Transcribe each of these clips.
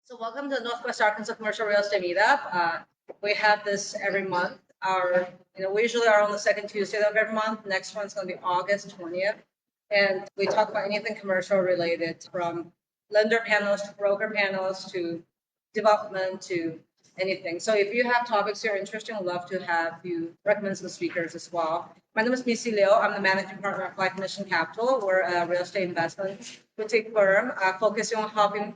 So welcome to the Northwest Arkansas Commercial Real Estate Meetup. We have this every month. We usually are on the second Tuesday of every month. Next one's going to be August 20th. And we talk about anything commercial related, from lender panels to broker panels to development to anything. So if you have topics you're interested in, we'd love to have you recommend some speakers as well. My name is Missy Liu. I'm the managing partner of Life Mission Capital. We're a real estate investment boutique firm focusing on helping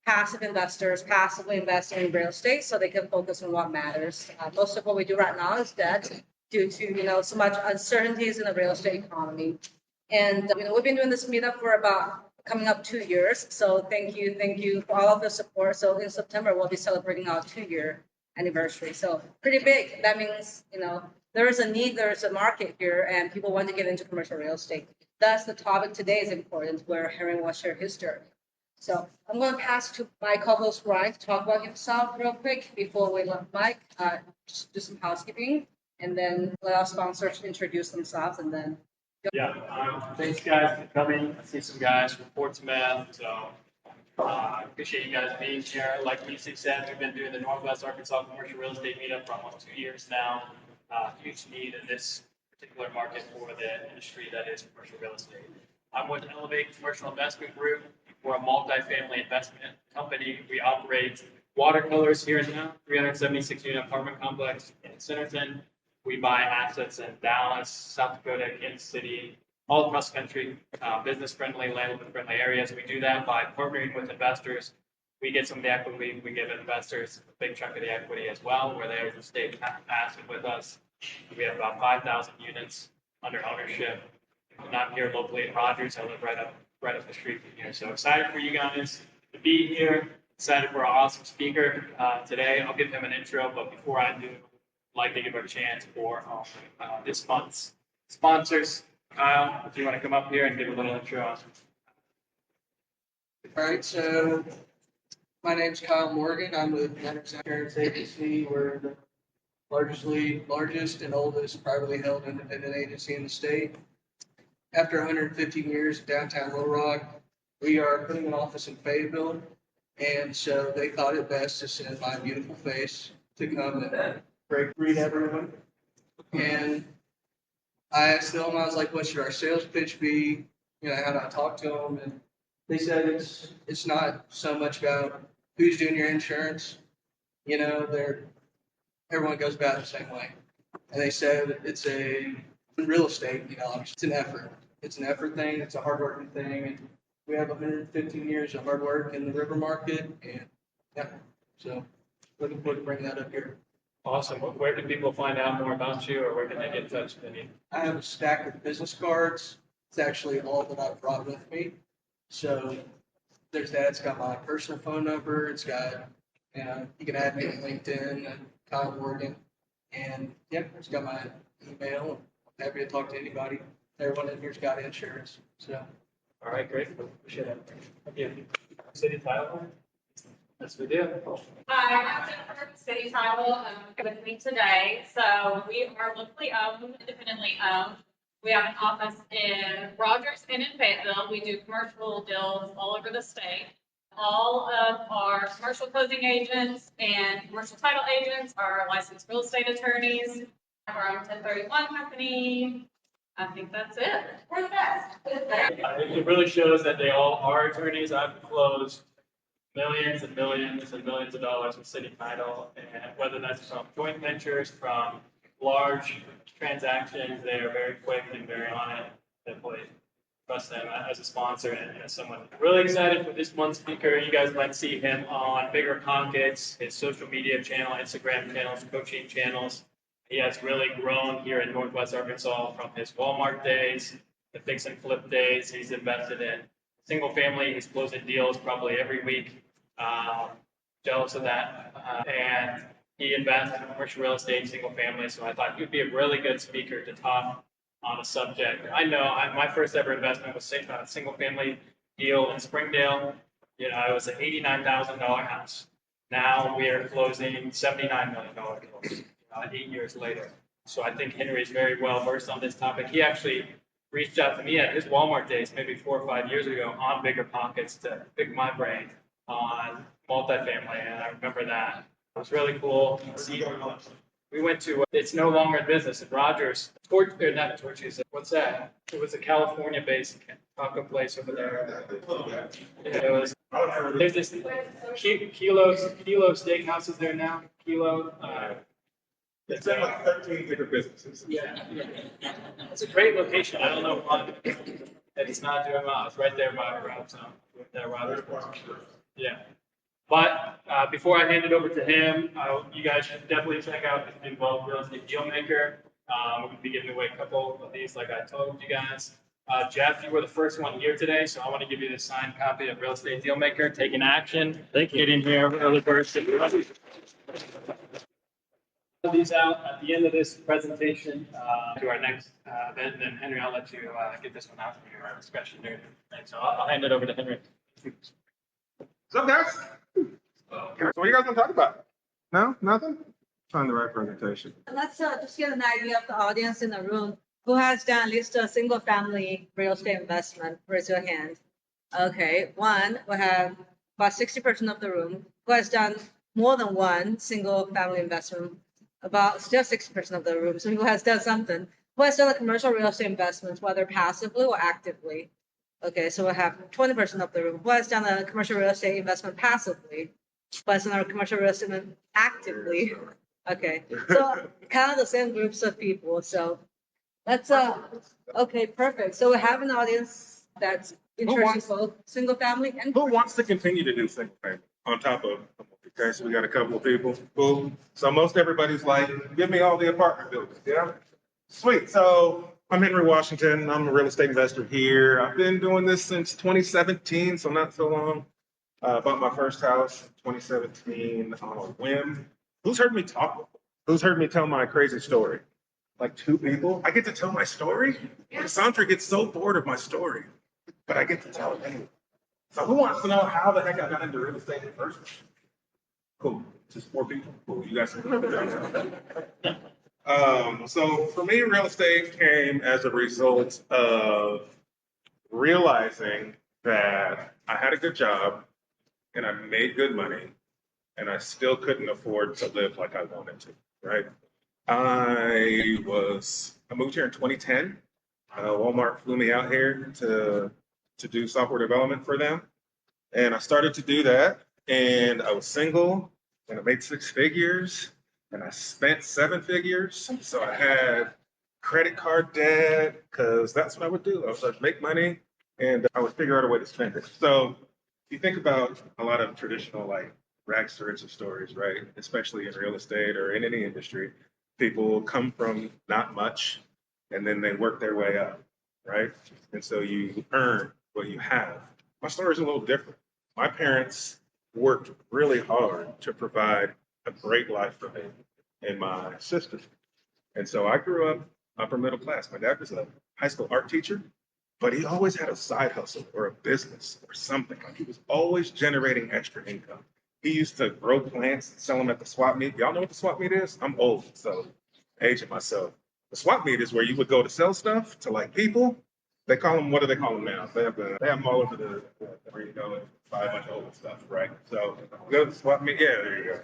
passive investors passively invest in real estate so they can focus on what matters. Most of what we do right now is debt due to so much uncertainties in the real estate economy. And we've been doing this meetup for about coming up 2 years. So thank you for all of the support. So in September we'll be celebrating our 2-year anniversary. So pretty big. That means there is a need, there is a market here, and people want to get into commercial real estate. Thus the topic today is important, where Henry will share his story. So I'm going to pass to my co-host Ryan to talk about himself real quick before we let Mike just do some housekeeping, and then let our sponsors introduce themselves, and then. Yeah, thanks guys for coming. I see some guys from Portsmouth, so I appreciate you guys being here. Like Lisa said, we've been doing the Northwest Arkansas Commercial Real Estate Meetup for almost 2 years now. Huge need in this particular market for the industry that is commercial real estate. I'm with Elevate Commercial Investment Group. We're a multifamily investment company. We operate watercolors here in town, 376 unit apartment complex in Centerton. We buy assets in Dallas, South Dakota, Kansas City, all across the country, business-friendly, landlord-friendly areas. We do that by partnering with investors. We get some of the equity. We give investors a big chunk of the equity as well, where they stay passive with us. We have about 5,000 units under ownership. I'm here locally in Rogers. I live right up the street from here. So excited for you guys to be here. Excited for our awesome speaker today. I'll give him an intro, but before I do, I'd like to give a chance for this month's sponsors. Kyle, if you want to come up here and give a little intro. All right, so my name's Kyle Morgan. I'm with Tenant Insurance Agency. We're the largest and oldest privately held independent agency in the state. After 115 years in downtown Little Rock, we are putting an office in Fayetteville, and so they thought it best to send my beautiful face to come and greet everyone. And I asked them, I was like, what should our sales pitch be? How do I talk to them? And they said it's not so much about who's doing your insurance. Everyone goes about it the same way. And they said it's real estate, it's an effort. It's an effort thing. It's a hardworking thing. And we have 115 years of hard work in the river market. And yeah, so looking forward to bringing that up here. Awesome. Where can people find out more about you, or where can they get in touch with you? I have a stack of business cards. It's actually all that I've brought with me. So there's that. It's got my personal phone number. It's got, you can add me on LinkedIn and Kyle Morgan. And yeah, it's got my email. I'm happy to talk to anybody. Everyone in here's got insurance. So. All right, great. Appreciate it. Thank you. City title? Yes, we do. Hi, I'm Jennifer from City Title with me today. So we are locally owned, independently owned. We have an office in Rogers and in Fayetteville. We do commercial deals all over the state. All of our commercial closing agents and commercial title agents are licensed real estate attorneys. We have our own 1031 company. I think that's it. We're the best. It really shows that they all are attorneys. I've closed millions and millions and millions of dollars with City Title, and whether that's from joint ventures, from large transactions, they are very quick and very on it. Definitely trust them as a sponsor and as someone really excited for this month's speaker. You guys might see him on BiggerPockets, his social media channel, Instagram channels, coaching channels. He has really grown here in Northwest Arkansas from his Walmart days, the fix and flip days. He's invested in single family. He's closing deals probably every week. Jealous of that. And he invests in commercial real estate, single family. So I thought he'd be a really good speaker to talk on a subject. I know my first ever investment was a single family deal in Springdale. It was an $89,000 house. Now we are closing $79 million deals 8 years later. So I think Henry is very well versed on this topic. He actually reached out to me at his Walmart days, maybe 4 or 5 years ago, on BiggerPockets to pick my brain on multifamily, and I remember that. It was really cool. We went to, it's no longer in business in Rogers, not Torchy's, what's that? It was a California-based taco place over there. It was, there's this Kilo Steakhouse is there now, Kilo. It's in like 13 different businesses. Yeah, it's a great location. I don't know why it's not doing well. It's right there by Rob's, there, Robert. Yeah. But before I hand it over to him, you guys should definitely check out his new Wealth Real Estate Dealmaker. We're going to be giving away a couple of these, like I told you guys. Jeff, you were the first one here today, so I want to give you the signed copy of Real Estate Dealmaker. Taking action. Thank you. Get in here, early birds. These out at the end of this presentation to our next event, and then Henry, I'll let you get this one out for your discussion there. And so I'll hand it over to Henry. What's up, guys? So what you guys want to talk about? No, nothing? Find the right presentation. Let's just get an idea of the audience in the room. Who has done at least a single family real estate investment? Raise your hand. Okay, one, we have about 60% of the room. Who has done more than one single family investment? About still 60% of the room. So who has done something? Who has done a commercial real estate investment, whether passively or actively? Okay, so we have 20% of the room. Who has done a commercial real estate investment passively? Who has done a commercial real estate investment actively? Okay, so kind of the same groups of people. So let's okay, perfect. So we have an audience that's interested in both single family and Who wants to continue to do single family on top of? Okay, so we got a couple of people. Cool. So most everybody's like, give me all the apartment buildings. Yeah. Sweet. So I'm Henry Washington. I'm a real estate investor here. I've been doing this since 2017, so not so long. Bought my first house in 2017 on a whim. Who's heard me talk before? Who's heard me tell my crazy story? Like 2 people. I get to tell my story. Cassandra gets so bored of my story, but I get to tell it anyway. So who wants to know how the heck I got into real estate in the first place? Cool. Just 4 people. Cool. You guys. So for me, real estate came as a result of realizing that I had a good job and I made good money and I still couldn't afford to live like I wanted to, right? I moved here in 2010. Walmart flew me out here to do software development for them. And I started to do that and I was single and I made 6 figures and I spent 7 figures. So I had credit card debt because that's what I would do. I would make money and I would figure out a way to spend it. So if you think about a lot of traditional like rags to riches stories, right? Especially in real estate or in any industry, people come from not much and then they work their way up, right? And so you earn what you have. My story is a little different. My parents worked really hard to provide a great life for me and my sister. And so I grew up upper middle class. My dad was a high school art teacher, but he always had a side hustle or a business or something. Like he was always generating extra income. He used to grow plants and sell them at the swap meet. Y'all know what the swap meet is? I'm old, so aging myself. The swap meet is where you would go to sell stuff to like people. They call them, what do they call them now? They have them all over where you go and buy a bunch of old stuff, right? So you go to the swap meet. Yeah, there you go.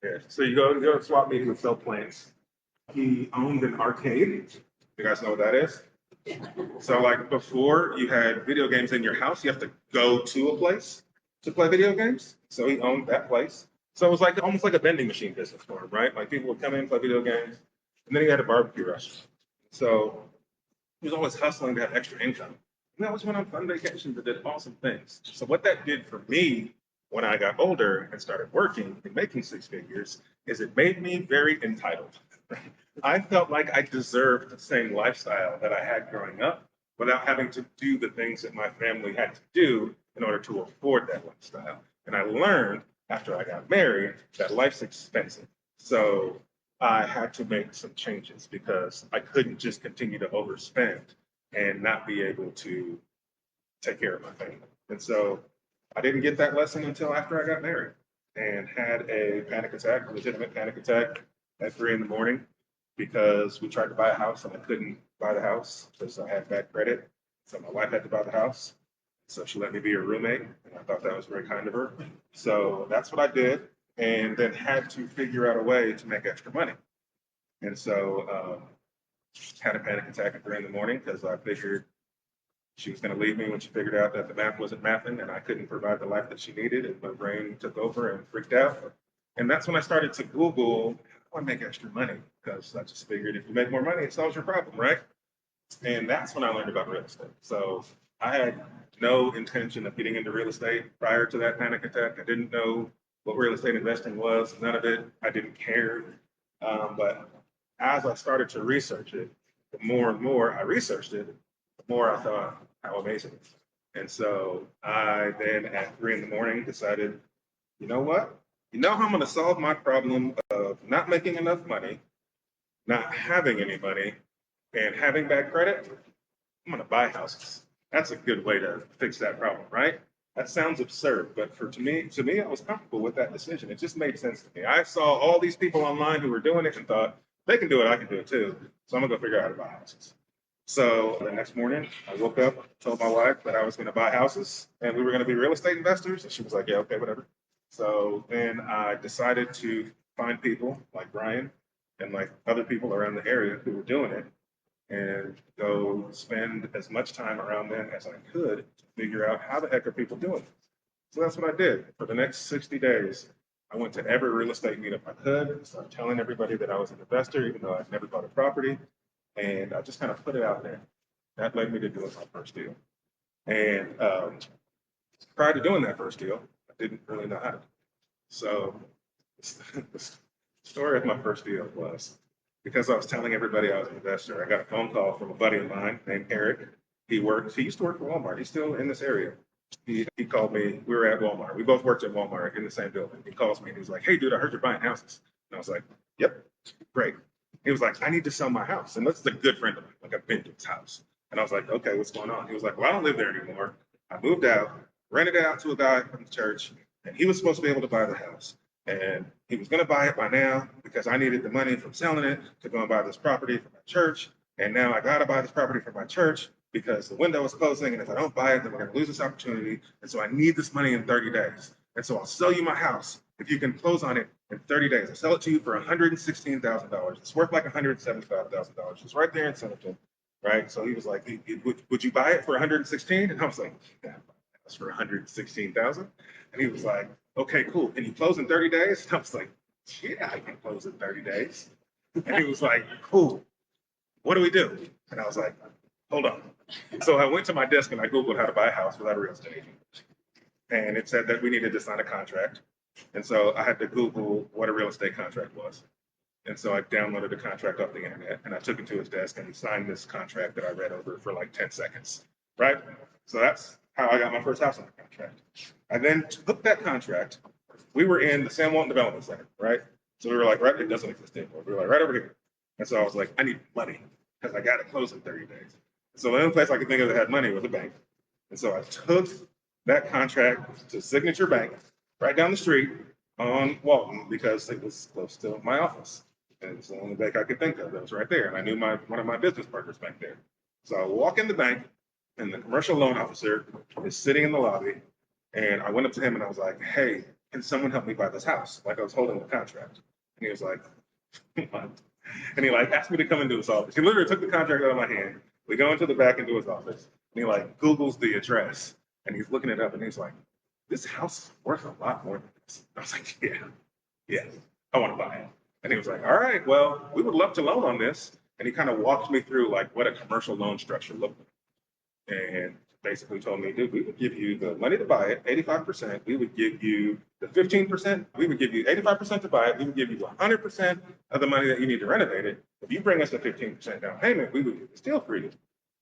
Yeah. So you go to the swap meet and sell plants. He owned an arcade. You guys know what that is? So like before you had video games in your house, you have to go to a place to play video games. So he owned that place. So it was like almost like a vending machine business for him, right? Like people would come in, play video games, and then he had a barbecue restaurant. So he was always hustling to have extra income. And that was when on fun vacations that did awesome things. So what that did for me when I got older and started working and making 6 figures is it made me very entitled. I felt like I deserved the same lifestyle that I had growing up without having to do the things that my family had to do in order to afford that lifestyle. And I learned after I got married that life's expensive. So I had to make some changes because I couldn't just continue to overspend and not be able to take care of my family. And so I didn't get that lesson until after I got married and had a panic attack, a legitimate panic attack at 3 a.m. because we tried to buy a house and I couldn't buy the house because I had bad credit. So my wife had to buy the house. So she let me be her roommate, and I thought that was very kind of her. So that's what I did, and then had to figure out a way to make extra money. And so had a panic attack at 3 in the morning because I figured she was going to leave me when she figured out that the math wasn't mathing and I couldn't provide the life that she needed, and my brain took over and freaked out. And that's when I started to Google, how do I make extra money? Because I just figured if you make more money, it solves your problem, right? And that's when I learned about real estate. So I had no intention of getting into real estate prior to that panic attack. I didn't know what real estate investing was, none of it. I didn't care. But as I started to research it, the more and more I researched it, the more I thought how amazing it is. And so I then at 3 in the morning decided, you know what? You know how I'm going to solve my problem of not making enough money, not having any money, and having bad credit? I'm going to buy houses. That's a good way to fix that problem, right? That sounds absurd, but to me, I was comfortable with that decision. It just made sense to me. I saw all these people online who were doing it and thought, they can do it, I can do it too. So I'm gonna go figure out how to buy houses. So the next morning, I woke up, told my wife that I was gonna buy houses and we were gonna be real estate investors. And she was like, yeah, okay, whatever. So then I decided to find people like Brian and like other people around the area who were doing it and go spend as much time around them as I could to figure out how the heck are people doing it. So that's what I did. For the next 60 days, I went to every real estate meetup I could, started telling everybody that I was an investor, even though I'd never bought a property. And I just kind of put it out there. That led me to doing my first deal. And prior to doing that first deal, I didn't really know how to do it. So the story of my first deal was because I was telling everybody I was an investor, I got a phone call from a buddy of mine named Eric. He used to work for Walmart. He's still in this area. He called me. We were at Walmart. We both worked at Walmart in the same building. He calls me and he's like, hey, dude, I heard you're buying houses. And I was like, yep, great. He was like, I need to sell my house. And this is a good friend of mine. Like, I've been to his house. And I was like, okay, what's going on? He was like, well, I don't live there anymore. I moved out, rented it out to a guy from the church, and he was supposed to be able to buy the house. And he was going to buy it by now because I needed the money from selling it to go and buy this property for my church. And now I got to buy this property for my church because the window is closing. And if I don't buy it, then we're going to lose this opportunity. And so I need this money in 30 days. And so I'll sell you my house if you can close on it in 30 days. I sell it to you for $116,000. It's worth like $175,000. It's right there in Centerton, right? So he was like, would you buy it for 116? And I was like, yeah, that's for 116,000. And he was like, okay, cool. Can you close in 30 days? And I was like, yeah, I can close in 30 days. And he was like, cool. What do we do? And I was like, hold on. So I went to my desk and I Googled how to buy a house without a real estate agent. And it said that we needed to sign a contract. And so I had to Google what a real estate contract was. And so I downloaded the contract off the internet and I took it to his desk and he signed this contract that I read over for like 10 seconds, right? So that's how I got my first house on the contract. I then took that contract. We were in the San Juan Development Center, right? So we were like, right, it doesn't exist anymore. We were like, right over here. And so I was like, I need money because I got to close in 30 days. So the only place I could think of that had money was a bank. And so I took that contract to Signature Bank right down the street on Walton because it was close to my office. And it's the only bank I could think of that was right there. And I knew one of my business partners back there. So I walk in the bank and the commercial loan officer is sitting in the lobby. And I went up to him and I was like, hey, can someone help me buy this house? Like I was holding the contract. And he was like, what? And he like asked me to come into his office. He literally took the contract out of my hand. We go into the back into his office. And he like Googles the address. And he's looking it up and he's like, this house is worth a lot more than this. I was like, yeah, I want to buy it. And he was like, all right, well, we would love to loan on this. And he kind of walked me through like what a commercial loan structure looked like. And basically told me, dude, we would give you the money to buy it, 85%. We would give you the 15%. We would give you 85% to buy it. We would give you 100% of the money that you need to renovate it. If you bring us a 15% down payment, we would do the deal for you.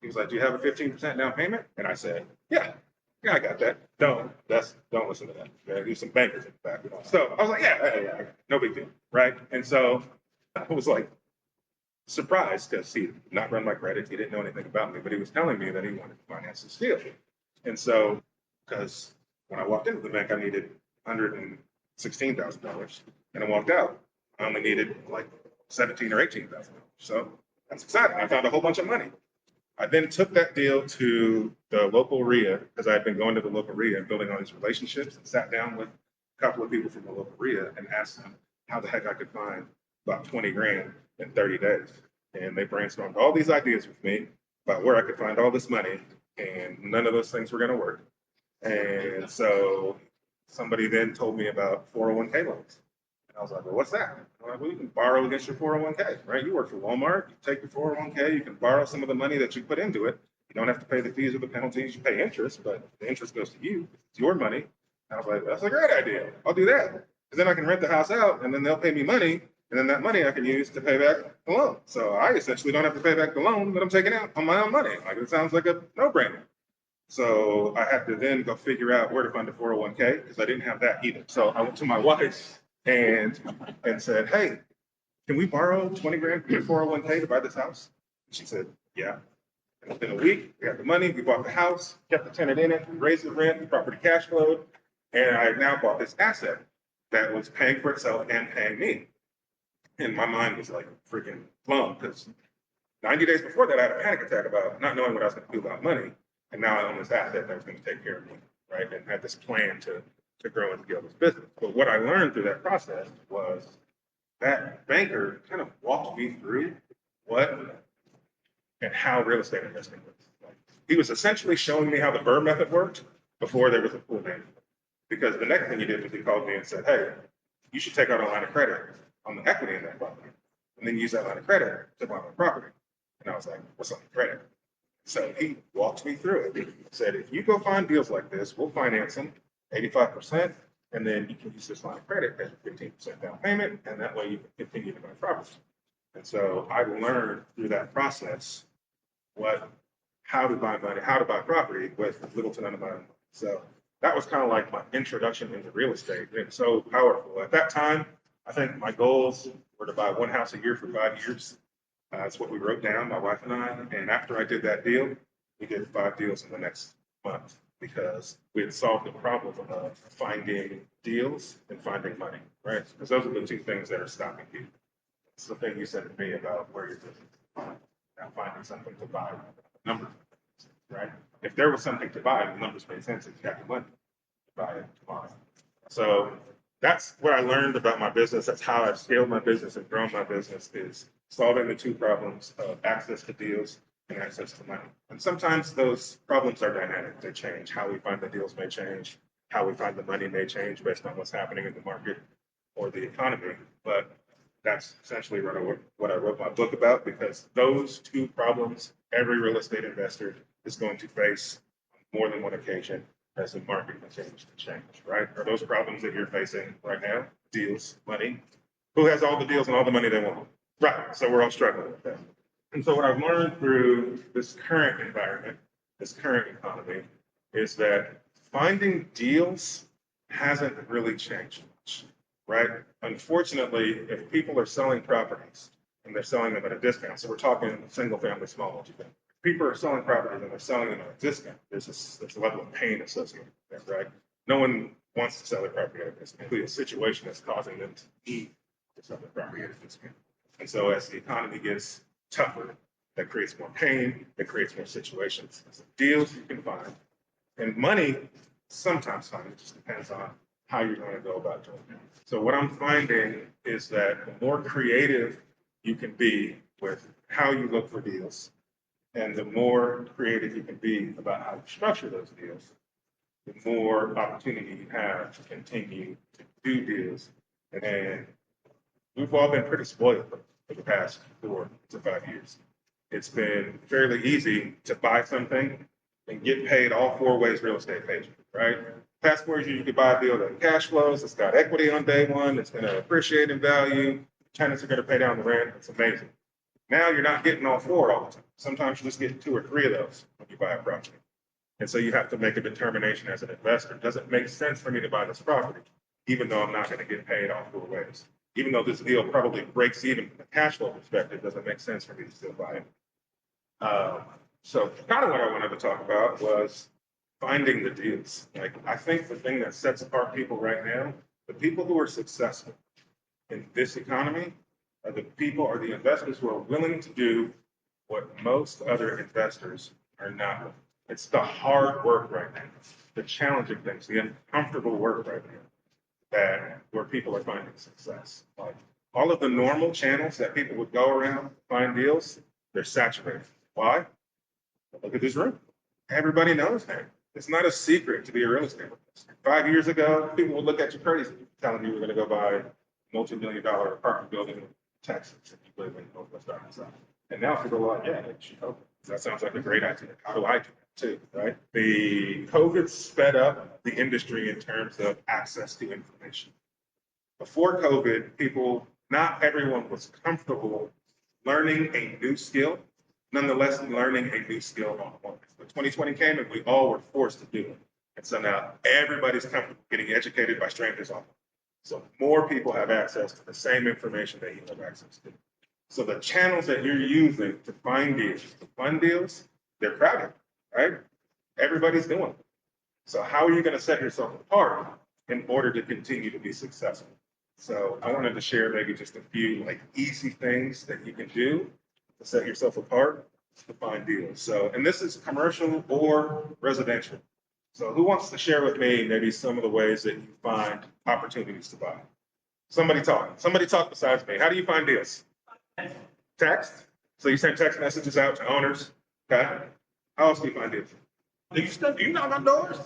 He was like, do you have a 15% down payment? And I said, yeah, I got that. Don't listen to that. There's some bankers in the back. So I was like, yeah, no big deal, right? And so I was like, surprised because he did not run my credit. He didn't know anything about me, but he was telling me that he wanted to finance this deal. And so, because when I walked into the bank, I needed $116,000, and I walked out, I only needed like $17,000 or $18,000. So that's exciting. I found a whole bunch of money. I then took that deal to the local RIA, because I had been going to the local RIA and building all these relationships, and sat down with a couple of people from the local RIA and asked them how the heck I could find about 20 grand in 30 days. And they brainstormed all these ideas with me about where I could find all this money, and none of those things were going to work. And so somebody then told me about 401k loans. And I was like, well, what's that? I'm like, well, you can borrow against your 401k, right? You work for Walmart, you take your 401k, you can borrow some of the money that you put into it. You don't have to pay the fees or the penalties, you pay interest, but the interest goes to you. It's your money. And I was like, that's a great idea. I'll do that. Because then I can rent the house out, and then they'll pay me money, and then that money I can use to pay back the loan. So I essentially don't have to pay back the loan that I'm taking out on my own money. Like, it sounds like a no-brainer. So I had to then go figure out where to find a 401k, because I didn't have that either. So I went to my wife and said, hey, can we borrow 20 grand from your 401k to buy this house? She said, yeah. And within a week, we got the money, we bought the house, kept the tenant in it, raised the rent, the property cash flowed, and I now bought this asset that was paying for itself and paying me. And my mind was like freaking blown, because 90 days before that, I had a panic attack about not knowing what I was going to do about money. And now I own this asset that was going to take care of me, right? And had this plan to grow and scale this business. But what I learned through that process was that banker kind of walked me through what and how real estate investing works. Like, he was essentially showing me how the Burr method worked before there was a full name. Because the next thing he did was he called me and said, hey, you should take out a line of credit on the equity in that property, and then use that line of credit to buy my property. And I was like, what's on the credit? So he walked me through it. He said, if you go find deals like this, we'll finance them 85%, and then you can use this line of credit as a 15% down payment, and that way you can continue to buy property. And so I learned through that process how to buy money, how to buy property with little to none of my own money. So that was kind of like my introduction into real estate. It was so powerful. At that time, I think my goals were to buy one house a year for 5 years. That's what we wrote down, my wife and I. And after I did that deal, we did 5 deals in the next month, because we had solved the problem of finding deals and finding money, right? Because those are the two things that are stopping you. It's the thing you said to me about where your business is. Now finding something to buy, numbers, right? If there was something to buy, the numbers made sense if you had the money to buy it tomorrow. So that's what I learned about my business. That's how I've scaled my business and grown my business, is solving the two problems of access to deals and access to money. And sometimes those problems are dynamic. They change. How we find the deals may change. How we find the money may change based on what's happening in the market or the economy. But that's essentially what I wrote my book about, because those two problems every real estate investor is going to face on more than one occasion as the market continues to change, right? Are those problems that you're facing right now? Deals, money. Who has all the deals and all the money they want? Right. So we're all struggling with that. And so what I've learned through this current environment, this current economy, is that finding deals hasn't really changed much, right? Unfortunately, if people are selling properties and they're selling them at a discount, so we're talking single family, small multifamily. People are selling properties and they're selling them at a discount. There's a level of pain associated with that, right? No one wants to sell their property at a discount. It's a situation that's causing them to need to sell their property at a discount. And so as the economy gets tougher, that creates more pain, that creates more situations. So deals you can find, and money sometimes find. It just depends on how you're going to go about doing it. So what I'm finding is that the more creative you can be with how you look for deals, and the more creative you can be about how to structure those deals, the more opportunity you have to continue to do deals. And we've all been pretty spoiled for the past 4 to 5 years. It's been fairly easy to buy something and get paid all 4 ways real estate pays you, right? Past 4 years, you could buy a deal that cash flows, it's got equity on day one, it's going to appreciate in value, tenants are going to pay down the rent, it's amazing. Now you're not getting all 4 all the time. Sometimes you just get 2 or 3 of those when you buy a property. And so you have to make a determination as an investor. Does it make sense for me to buy this property, even though I'm not going to get paid all 4 ways? Even though this deal probably breaks even from a cash flow perspective, does it make sense for me to still buy it? So kind of what I wanted to talk about was finding the deals. Like, I think the thing that sets apart people right now, the people who are successful in this economy, are the investors who are willing to do what most other investors are not. It's the hard work right now, the challenging things, the uncomfortable work right now that where people are finding success. Like all of the normal channels that people would go around to find deals, they're saturated. Why? Look at this room. Everybody knows that. It's not a secret to be a real estate investor. 5 years ago, people would look at you crazy telling you we're going to go buy a multi-million-dollar apartment building in Texas if you live in Northwest Arkansas. And now people are like, yeah, that sounds like a great idea. How do I do that too, right? The COVID sped up the industry in terms of access to information. Before COVID, not everyone was comfortable learning a new skill, nonetheless learning a new skill on one. But 2020 came and we all were forced to do it. And so now everybody's comfortable getting educated by strangers online. So more people have access to the same information that you have access to. So the channels that you're using to find deals, to fund deals, they're crowded, right? Everybody's doing it. So how are you going to set yourself apart in order to continue to be successful? So I wanted to share maybe just a few like easy things that you can do to set yourself apart to find deals. So, and this is commercial or residential. So who wants to share with me maybe some of the ways that you find opportunities to buy? Somebody talk besides me. How do you find deals? Text. So you send text messages out to owners. Okay. How else do you find deals? Do you knock on doors?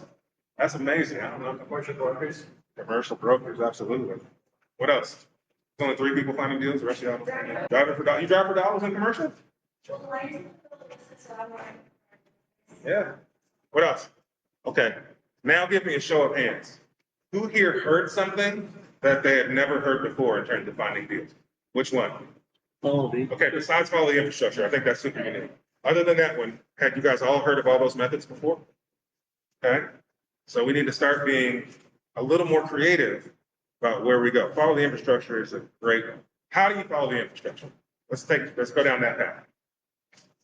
That's amazing. I don't know. Commercial brokers. Commercial brokers, absolutely. What else? There's only 3 people finding deals. The rest of y'all driving for dollars. You drive for dollars in commercial? Yeah. What else? Okay. Now give me a show of hands. Who here heard something that they had never heard before in terms of finding deals? Which one? Okay, besides follow the infrastructure, I think that's super unique. Other than that one, had you guys all heard of all those methods before? Okay, so we need to start being a little more creative about where we go. Follow the infrastructure is a great one. How do you follow the infrastructure? Let's go down that path.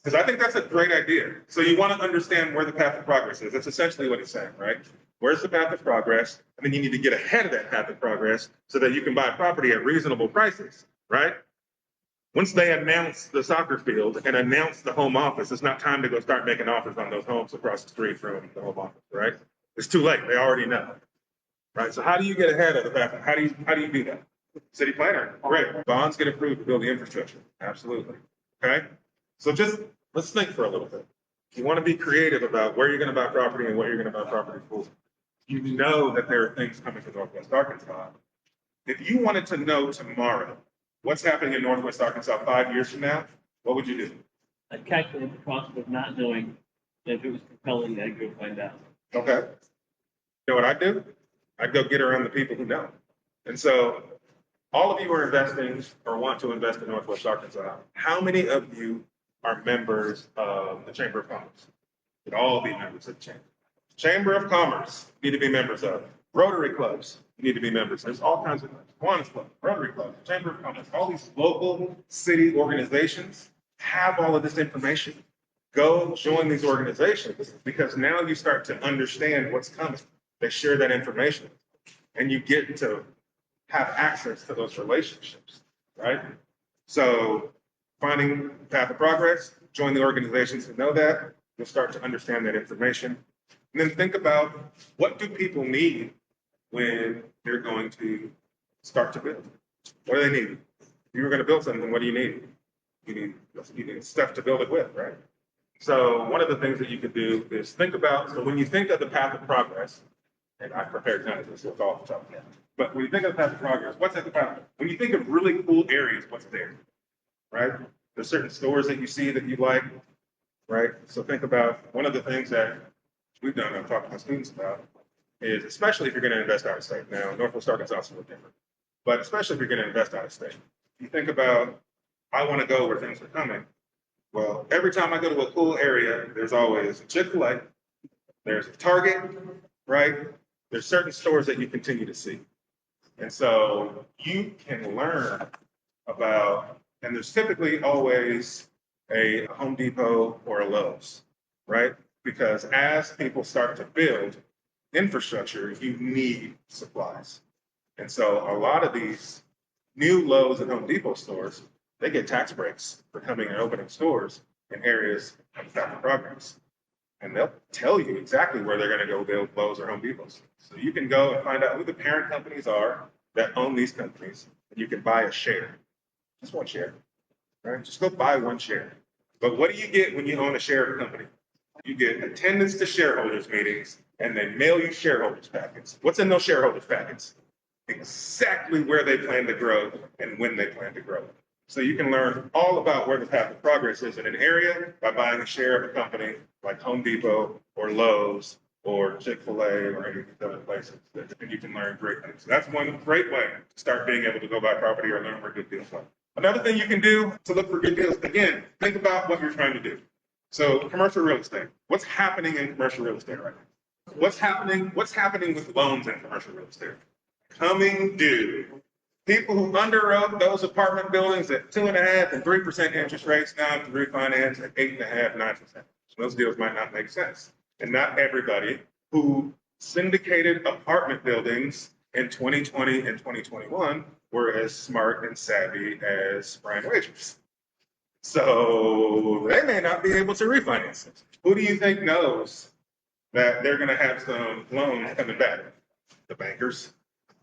Because I think that's a great idea. So you want to understand where the path of progress is. That's essentially what it's saying, right? Where's the path of progress? And then you need to get ahead of that path of progress so that you can buy property at reasonable prices, right? Once they announce the soccer field and announce the home office, it's not time to go start making offers on those homes across the street from the home office, right? It's too late. They already know, right? So how do you get ahead of the path? How do you do that? City planner, great. Bonds get approved to build the infrastructure. Absolutely. Okay. So let's think for a little bit. You want to be creative about where you're going to buy property and what you're going to buy property for. You know that there are things coming to Northwest Arkansas. If you wanted to know tomorrow what's happening in Northwest Arkansas 5 years from now, what would you do? I'd calculate the cost of not knowing. If it was compelling, I'd go find out. Okay. You know what I'd do? I'd go get around the people who know. And so all of you are investing or want to invest in Northwest Arkansas. How many of you are members of the Chamber of Commerce? You'd all be members of the Chamber. Chamber of Commerce, you need to be members of. Rotary clubs, you need to be members. There's all kinds of clubs. Kiwanis Club, Rotary Club, Chamber of Commerce, all these local city organizations have all of this information. Go join these organizations because now you start to understand what's coming. They share that information and you get to have access to those relationships, right? So finding path of progress, join the organizations who know that, you'll start to understand that information. And then think about what do people need when they're going to start to build? What do they need? If you were going to build something, what do you need? You need stuff to build it with, right? So one of the things that you could do is think about, so when you think of the path of progress, and I prepared kind of this, so it's all the time. But when you think of the path of progress, what's at the path? When you think of really cool areas, what's there, right? There's certain stores that you see that you like, right? So think about one of the things that we've done, I've talked to my students about, is especially if you're going to invest out of state. Now, Northwest Arkansas is a little different, but especially if you're going to invest out of state. You think about, I want to go where things are coming. Well, every time I go to a cool area, there's always a Chick-fil-A, there's a Target, right? There's certain stores that you continue to see. And so you can learn about, and there's typically always a Home Depot or a Lowe's, right? Because as people start to build infrastructure, you need supplies. And so a lot of these new Lowe's and Home Depot stores, they get tax breaks for coming and opening stores in areas without progress. And they'll tell you exactly where they're going to go build Lowe's or Home Depots. So you can go and find out who the parent companies are that own these companies, and you can buy a share, just one share, right? Just go buy one share. But what do you get when you own a share of a company? You get attendance to shareholders meetings, and they mail you shareholders packets. What's in those shareholders packets? Exactly where they plan to grow and when they plan to grow. So you can learn all about where the path of progress is in an area by buying a share of a company like Home Depot or Lowe's or Chick-fil-A or any of these other places. And you can learn great things. So that's one great way to start being able to go buy property or learn where good deals are. Another thing you can do to look for good deals, again, think about what you're trying to do. So commercial real estate, what's happening in commercial real estate right now? What's happening with loans in commercial real estate? Coming due. People who underwrote those apartment buildings at 2.5% and 3% interest rates now have to refinance at 8.5%, 9%. Those deals might not make sense. And not everybody who syndicated apartment buildings in 2020 and 2021 were as smart and savvy as Brian Wagers. So they may not be able to refinance it. Who do you think knows that they're going to have some loans coming back? The bankers.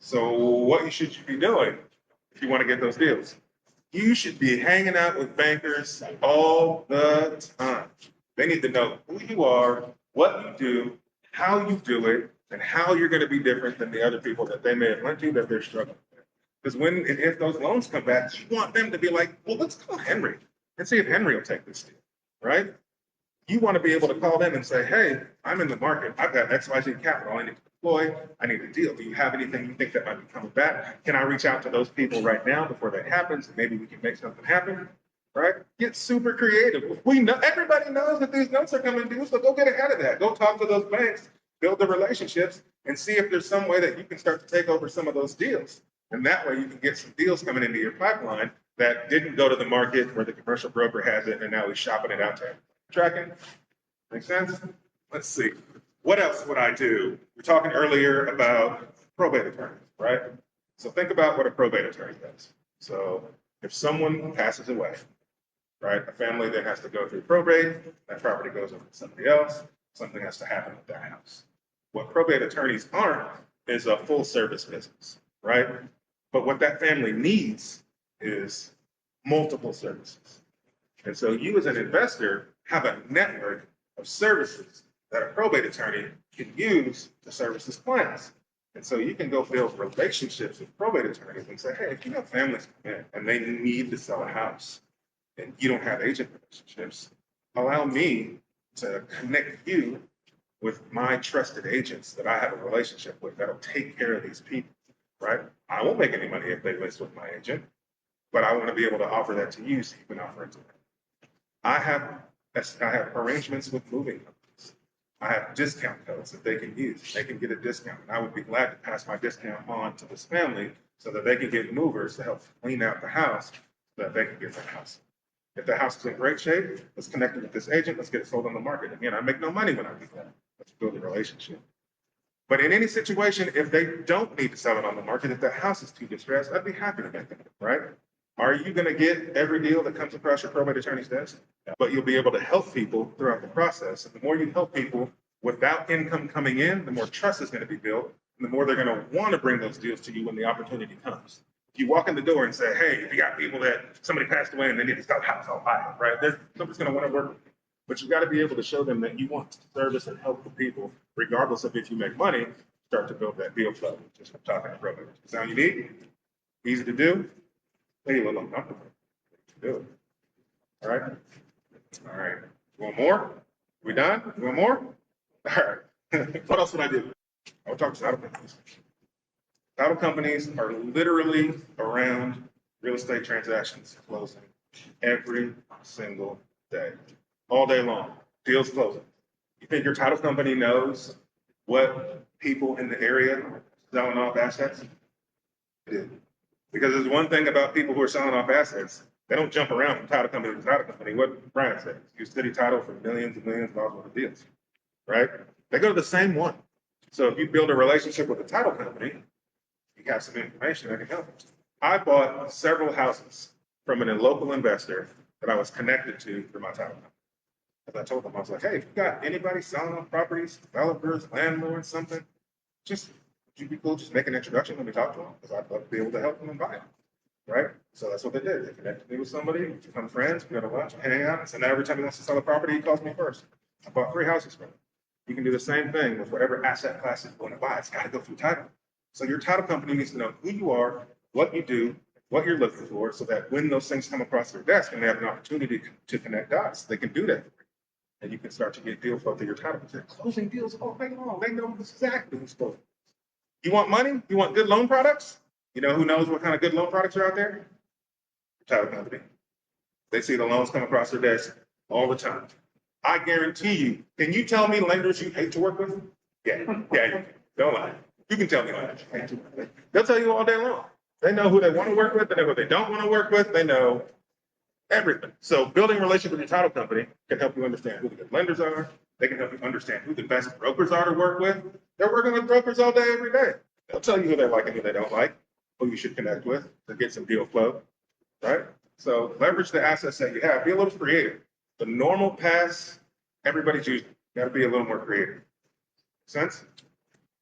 So what should you be doing if you want to get those deals? You should be hanging out with bankers all the time. They need to know who you are, what you do, how you do it, and how you're going to be different than the other people that they may have lent you that they're struggling with. Because when and if those loans come back, you want them to be like, well, let's call Henry and see if Henry will take this deal, right? You want to be able to call them and say, hey, I'm in the market. I've got XYZ capital I need to deploy. I need a deal. Do you have anything you think that might be coming back? Can I reach out to those people right now before that happens? And maybe we can make something happen, right? Get super creative. We know, everybody knows that these notes are coming due, so go get ahead of that. Go talk to those banks, build the relationships, and see if there's some way that you can start to take over some of those deals. And that way you can get some deals coming into your pipeline that didn't go to the market where the commercial broker has it, and now he's shopping it out to everybody. Tracking? Make sense? Let's see. What else would I do? We were talking earlier about probate attorneys, right? So think about what a probate attorney does. So if someone passes away, right, a family then has to go through probate, that property goes over to somebody else, something has to happen with that house. What probate attorneys aren't is a full service business, right? But what that family needs is multiple services. And so you as an investor have a network of services that a probate attorney can use to service his clients. And so you can go build relationships with probate attorneys and say, hey, if you have families come in and they need to sell a house and you don't have agent relationships, allow me to connect you with my trusted agents that I have a relationship with that'll take care of these people, right? I won't make any money if they list with my agent, but I want to be able to offer that to you so you can offer it to them. I have arrangements with moving companies. I have discount codes that they can use. They can get a discount. And I would be glad to pass my discount on to this family so that they can get movers to help clean out the house so that they can get their house. If the house is in great shape, let's connect it with this agent. Let's get it sold on the market. Again, I make no money when I do that. Let's build a relationship. But in any situation, if they don't need to sell it on the market, if the house is too distressed, I'd be happy to make it, right? Are you going to get every deal that comes across your probate attorney's desk? But you'll be able to help people throughout the process. And the more you help people without income coming in, the more trust is going to be built, and the more they're going to want to bring those deals to you when the opportunity comes. If you walk in the door and say, hey, if you got people that somebody passed away and they need to sell a house, I'll buy it, right? Nobody's going to want to work with you. But you've got to be able to show them that you want to service and help the people, regardless of if you make money, start to build that deal flow. Just from talking to probate. Sound unique? Easy to do? Maybe a little uncomfortable to do it. All right. All right. One more? We done? One more? All right. What else would I do? I would talk to title companies. Title companies are literally around real estate transactions closing every single day, all day long. Deals closing. You think your title company knows what people in the area are selling off assets? They do. Because there's one thing about people who are selling off assets, they don't jump around from title company to title company. What Brian said, use city title for millions and millions of dollars worth of deals, right? They go to the same one. So if you build a relationship with a title company, you got some information that can help. I bought several houses from a local investor that I was connected to through my title company. Because I told them, I was like, hey, if you got anybody selling properties, developers, landlords, something, just, would you be cool just make an introduction, let me talk to them, because I'd love to be able to help them and buy it, right? So that's what they did. They connected me with somebody, we become friends, we go to lunch, hang out, and now every time he wants to sell a property, he calls me first. I bought 3 houses from him. You can do the same thing with whatever asset class you want to buy. It's got to go through title. So your title company needs to know who you are, what you do, what you're looking for, so that when those things come across their desk and they have an opportunity to connect dots, they can do that. And you can start to get deal flow through your title. They're closing deals all day long. They know exactly who's closing. You want money? You want good loan products? You know who knows what kind of good loan products are out there? Your title company. They see the loans come across their desk all the time. I guarantee you. Can you tell me lenders you hate to work with? Yeah, you can. Don't lie. You can tell me lenders you hate to work with. They'll tell you all day long. They know who they want to work with. They know who they don't want to work with. They know everything. So building a relationship with your title company can help you understand who the good lenders are. They can help you understand who the best brokers are to work with. They're working with brokers all day, every day. They'll tell you who they like and who they don't like, who you should connect with to get some deal flow, right? So leverage the assets that you have. Be a little creative. The normal paths, everybody's using. You got to be a little more creative. Sense?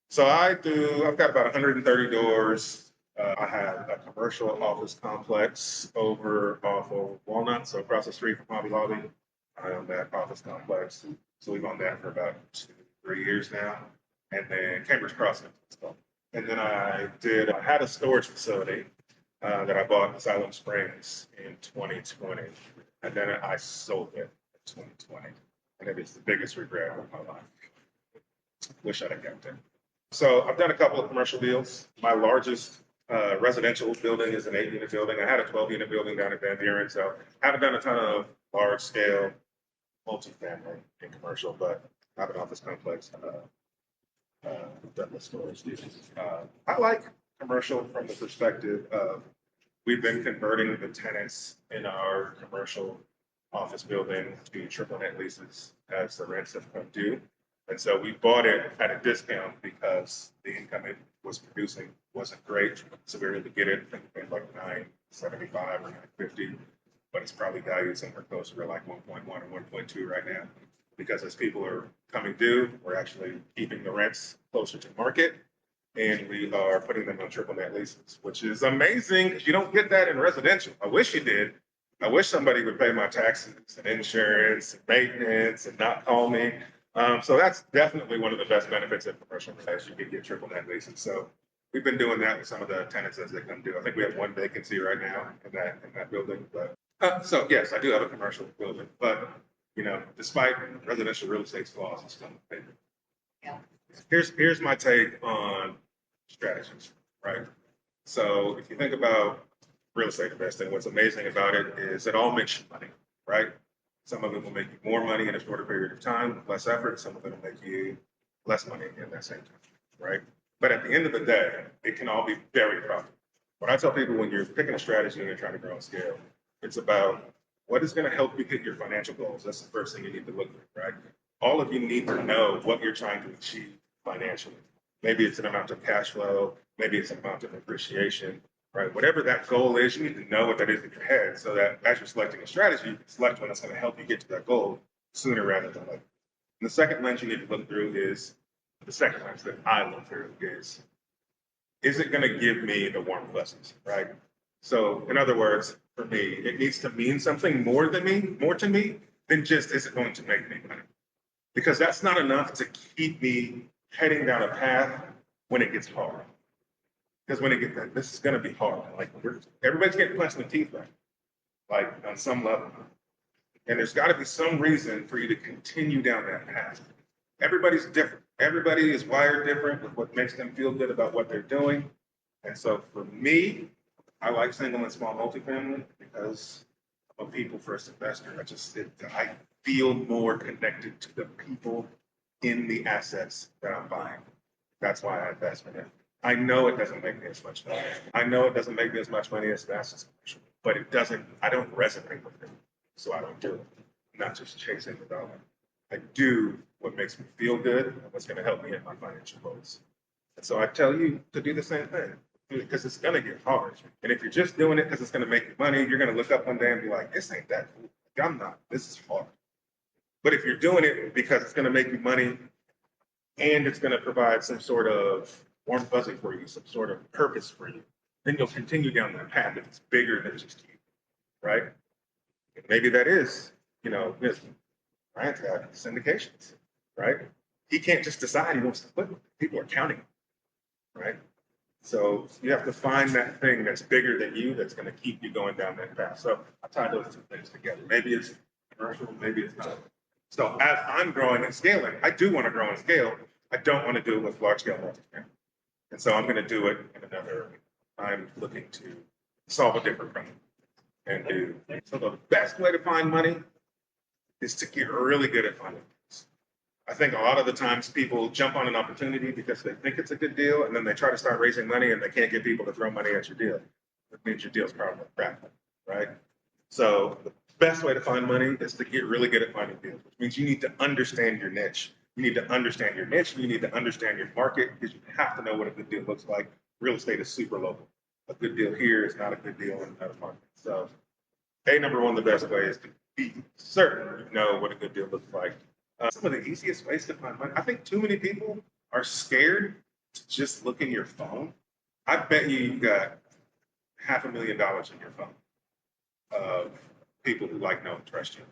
So I've got about 130 doors. I have a commercial office complex over off of Walnut, so across the street from Hobby Lobby. I own that office complex. So we've owned that for about 2-3 years now. And then Cambridge Crossing. And then I had a storage facility that I bought in Siloam Springs in 2020. And then I sold it in 2020. And it is the biggest regret of my life. Wish I'd have kept it. So I've done a couple of commercial deals. My largest residential building is an 8-unit building. I had a 12-unit building down in Van Buren, so I haven't done a ton of large scale multifamily and commercial, but I have an office complex. Done the storage deals. I like commercial from the perspective of we've been converting the tenants in our commercial office building to triple net leases as the rents have come due. And so we bought it at a discount because the income it was producing wasn't great. So we were able to get it, I think we paid like $975 or $950, but it's probably valued somewhere closer to like 1.1 or 1.2 right now. Because as people are coming due, we're actually keeping the rents closer to market. And we are putting them on triple net leases, which is amazing because you don't get that in residential. I wish you did. I wish somebody would pay my taxes and insurance and maintenance and not call me. So that's definitely one of the best benefits of commercial is you can get triple net leases. So we've been doing that with some of the tenants as they come due. I think we have 1 vacancy right now in that building. But so yes, I do have a commercial building, but you know, despite residential real estate's flaws, it's still my favorite. Yeah. Here's my take on strategies, right? So if you think about real estate investing, what's amazing about it is it all makes you money, right? Some of it will make you more money in a shorter period of time, with less effort. Some of it will make you less money in that same time, right? But at the end of the day, it can all be very profitable. What I tell people when you're picking a strategy and you're trying to grow and scale, it's about what is going to help you hit your financial goals. That's the first thing you need to look at, right? All of you need to know what you're trying to achieve financially. Maybe it's an amount of cash flow, maybe it's an amount of appreciation, right? Whatever that goal is, you need to know what that is in your head so that as you're selecting a strategy, you can select one that's going to help you get to that goal sooner rather than later. And the second lens you need to look through is, the second lens that I look through is it going to give me the warm fuzzies, right? So in other words, for me, it needs to mean something more to me than just, is it going to make me money? Because that's not enough to keep me heading down a path when it gets hard. Because when it gets there, this is going to be hard. Like everybody's getting punched in the teeth, right? Like on some level. And there's got to be some reason for you to continue down that path. Everybody's different. Everybody is wired different with what makes them feel good about what they're doing. And so for me, I like single and small multifamily because I'm a people first investor. I feel more connected to the people in the assets that I'm buying. That's why I invest in it. I know it doesn't make me as much money. I know it doesn't make me as much money as fast as commercial, but I don't resonate with it. So I don't do it. I'm not just chasing the dollar. I do what makes me feel good and what's going to help me hit my financial goals. And so I tell you to do the same thing because it's going to get hard. And if you're just doing it because it's going to make you money, you're going to look up one day and be like, this ain't that cool. Like, I'm not. This is hard. But if you're doing it because it's going to make you money and it's going to provide some sort of warm fuzzy for you, some sort of purpose for you, then you'll continue down that path. It's bigger than just you, right? And maybe that is, this Ryan's got syndications, right? He can't just decide he wants to quit. People are counting, right? So you have to find that thing that's bigger than you that's going to keep you going down that path. So I tie those two things together. Maybe it's commercial, maybe it's not. So as I'm growing and scaling, I do want to grow and scale. I don't want to do it with large scale multifamily. And so I'm going to do it in another, I'm looking to solve a different problem and do. So the best way to find money is to get really good at finding things. I think a lot of the times people jump on an opportunity because they think it's a good deal, and then they try to start raising money and they can't get people to throw money at your deal. That means your deal's probably crap, right? So the best way to find money is to get really good at finding deals, which means you need to understand your niche. You need to understand your niche. You need to understand your market because you have to know what a good deal looks like. Real estate is super local. A good deal here is not a good deal in another market. So, number one, the best way is to be certain you know what a good deal looks like. Some of the easiest ways to find money. I think too many people are scared to just look in your phone. I bet you got $500,000 in your phone of people who like, know, and trust you.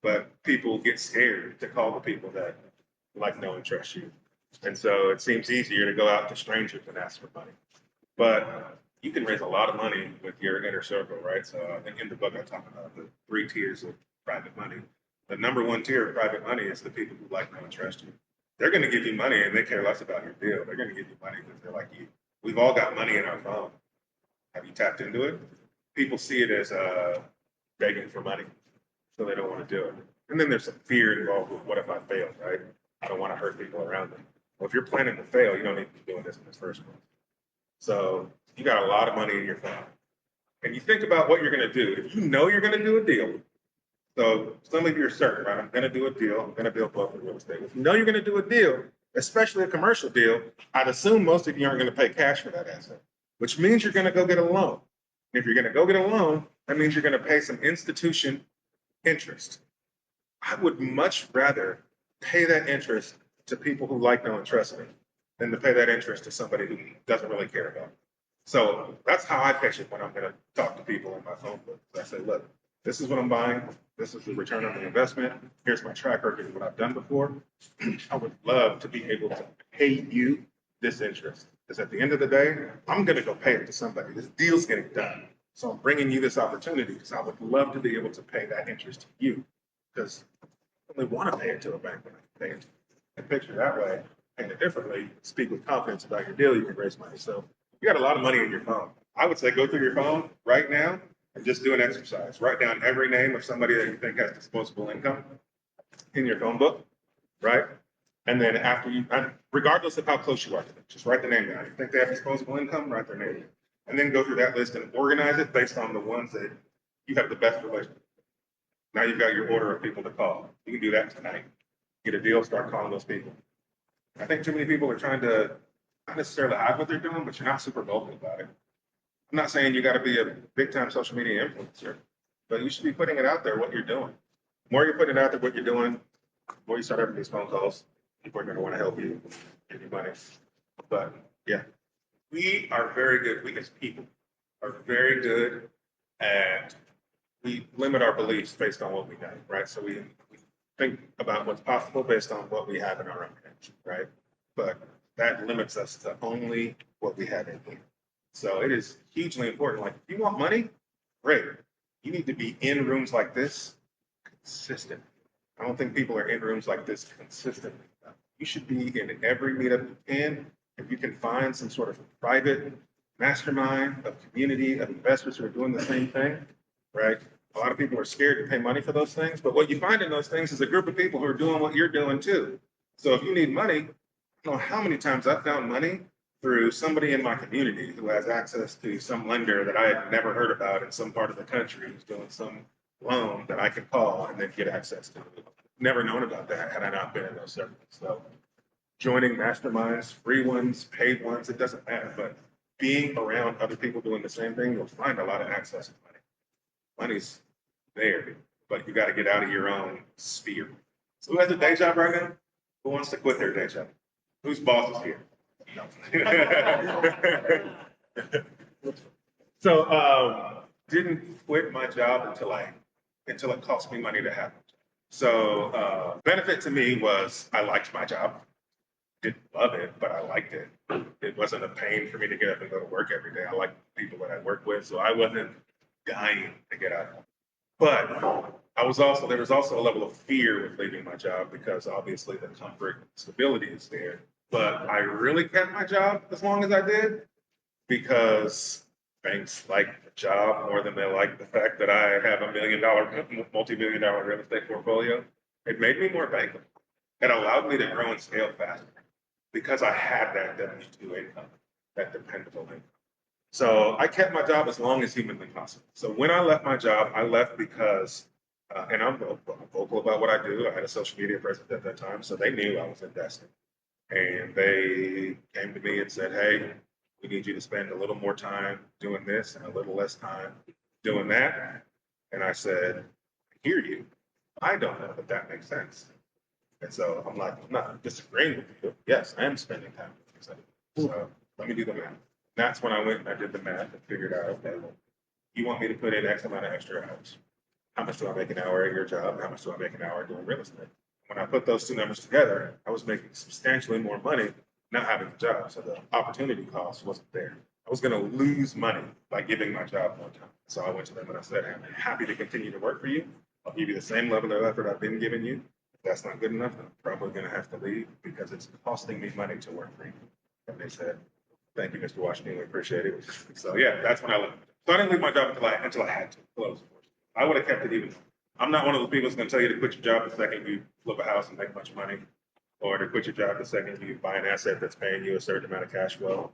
But people get scared to call the people that like, know, and trust you. And so it seems easier to go out to strangers and ask for money. But you can raise a lot of money with your inner circle, right? So I think in the book I talk about the 3 tiers of private money. The number 1 tier of private money is the people who like, know, and trust you. They're going to give you money and they care less about your deal. They're going to give you money because they're like you. We've all got money in our phone. Have you tapped into it? People see it as begging for money, so they don't want to do it. And then there's some fear involved with what if I fail, right? I don't want to hurt people around me. Well, if you're planning to fail, you don't need to be doing this in the first place. So you got a lot of money in your phone. And you think about what you're going to do. If you know you're going to do a deal, so some of you are certain, right? I'm going to do a deal. I'm going to build wealth in real estate. If you know you're going to do a deal, especially a commercial deal, I'd assume most of you aren't going to pay cash for that asset, which means you're going to go get a loan. And if you're going to go get a loan, that means you're going to pay some institution interest. I would much rather pay that interest to people who like, know, and trust me than to pay that interest to somebody who doesn't really care about it. So that's how I pitch it when I'm going to talk to people in my phone book. I say, look, this is what I'm buying. This is the return on the investment. Here's my track record of what I've done before. I would love to be able to pay you this interest. Because at the end of the day, I'm going to go pay it to somebody. This deal's getting done. So I'm bringing you this opportunity because I would love to be able to pay that interest to you. Because I only want to pay it to a bank when I can pay it to you. And picture that way, paying it differently, speak with confidence about your deal, you can raise money. So you got a lot of money in your phone. I would say go through your phone right now and just do an exercise. Write down every name of somebody that you think has disposable income in your phone book, right? And then after you, regardless of how close you are to them, just write the name down. You think they have disposable income, write their name down. And then go through that list and organize it based on the ones that you have the best relationship with. Now you've got your order of people to call. You can do that tonight. Get a deal, start calling those people. I think too many people are trying to not necessarily hide what they're doing, but you're not super vocal about it. I'm not saying you got to be a big time social media influencer, but you should be putting it out there what you're doing. The more you're putting it out there what you're doing, the more you start having these phone calls, people are going to want to help you, give you money. But yeah, we are very good. We as people are very good at, we limit our beliefs based on what we know, right? So we think about what's possible based on what we have in our own heads, right? But that limits us to only what we have in here. So it is hugely important. Like, if you want money, great. You need to be in rooms like this consistent. I don't think people are in rooms like this consistently. You should be in every meetup you can. If you can find some sort of private mastermind, of community, of investors who are doing the same thing, right? A lot of people are scared to pay money for those things, but what you find in those things is a group of people who are doing what you're doing too. So if you need money, I don't know how many times I've found money through somebody in my community who has access to some lender that I had never heard about in some part of the country who's doing some loan that I can call and then get access to. Never known about that had I not been in those circles. So joining masterminds, free ones, paid ones, it doesn't matter, but being around other people doing the same thing, you'll find a lot of access to money. Money's there, but you got to get out of your own sphere. So who has a day job right now? Who wants to quit their day job? Whose boss is here? No. So didn't quit my job until it cost me money to have it. So benefit to me was I liked my job. Didn't love it, but I liked it. It wasn't a pain for me to get up and go to work every day. I liked the people that I work with, so I wasn't dying to get out. But there was also a level of fear with leaving my job because obviously the comfort and stability is there. But I really kept my job as long as I did because banks like the job more than they like the fact that I have a multi-million dollar real estate portfolio. It made me more bankable. It allowed me to grow and scale faster because I had that W-2 income, that dependable income. So I kept my job as long as humanly possible. So when I left my job, I left because, and I'm vocal about what I do. I had a social media presence at that time, so they knew I was investing. And they came to me and said, hey, we need you to spend a little more time doing this and a little less time doing that. And I said, I hear you. I don't know, but that makes sense. And so I'm like, I'm not disagreeing with you. Yes, I am spending time with you. So let me do the math. That's when I went and I did the math and figured out, okay, well, you want me to put in X amount of extra hours. How much do I make an hour at your job? How much do I make an hour doing real estate? When I put those two numbers together, I was making substantially more money not having a job. So the opportunity cost wasn't there. I was going to lose money by giving my job more time. So I went to them and I said, I'm happy to continue to work for you. I'll give you the same level of effort I've been giving you. If that's not good enough, I'm probably going to have to leave because it's costing me money to work for you. And they said, thank you, Mr. Washington. We appreciate it. So yeah, that's when I left. So I didn't leave my job until I had to close. I would have kept it even. I'm not one of those people that's going to tell you to quit your job the second you flip a house and make a bunch of money, or to quit your job the second you buy an asset that's paying you a certain amount of cash flow.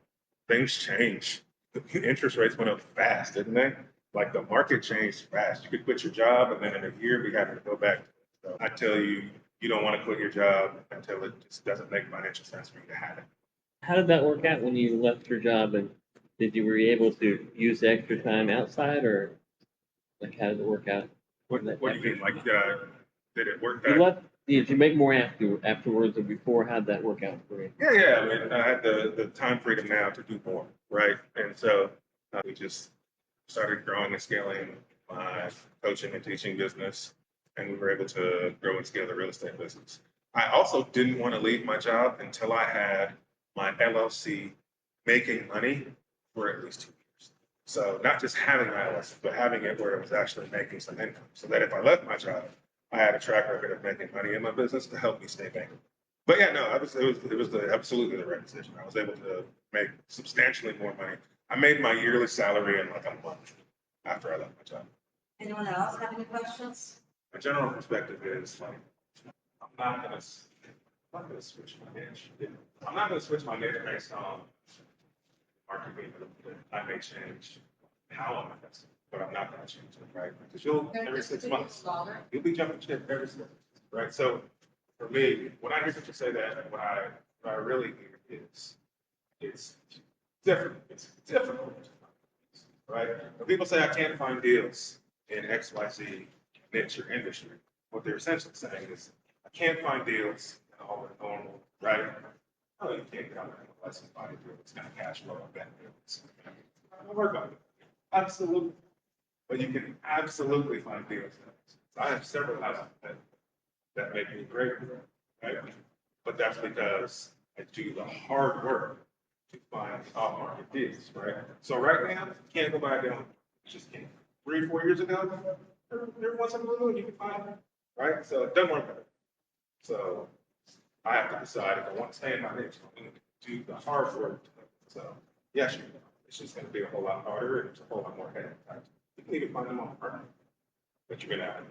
Things change. The interest rates went up fast, didn't they? Like the market changed fast. You could quit your job, and then in a year we have to go back. So I tell you, you don't want to quit your job until it just doesn't make financial sense for you to have it. How did that work out when you left your job, and were you able to use the extra time outside, or like how did it work out? What do you mean? Like, did it work? You left. Did you make more afterwards or before? How'd that work out for you? Yeah. I mean, I had the time freedom now to do more, right? And so we just started growing and scaling my coaching and teaching business, and we were able to grow and scale the real estate business. I also didn't want to leave my job until I had my LLC making money for at least 2 years. So not just having my LLC, but having it where it was actually making some income, so that if I left my job, I had a track record of making money in my business to help me stay bankable. But yeah, no, it was absolutely the right decision. I was able to make substantially more money. I made my yearly salary in like a month after I left my job. Anyone else have any questions? My general perspective is like, I'm not gonna switch my niche. I'm not gonna switch my niche based on market being. I may change how I'm investing, but I'm not gonna change it, right? Because every 6 months, you'll be jumping ship every 6 months, right? So for me, when I hear people say that, what I really hear is it's different. It's difficult, right? When people say I can't find deals in XYZ niche or industry, what they're essentially saying is I can't find deals in all the normal, right? No, you can't come in unless you find a deal that's going to cash flow and benefits. I'll work on it. Absolutely. But you can absolutely find deals. So I have several houses that make me great, right? But that's because I do the hard work to find off-market deals, right? So right now, you can't go buy a deal. You just can't. 3 or 4 years ago, every once in a blue moon, you can find it, right? So it doesn't work better. So I have to decide if I want to stay in my niche, I'm going to do the hard work. So yes, it's just going to be a whole lot harder and it's a whole lot more headache. You can even find them on the front, but you're going to have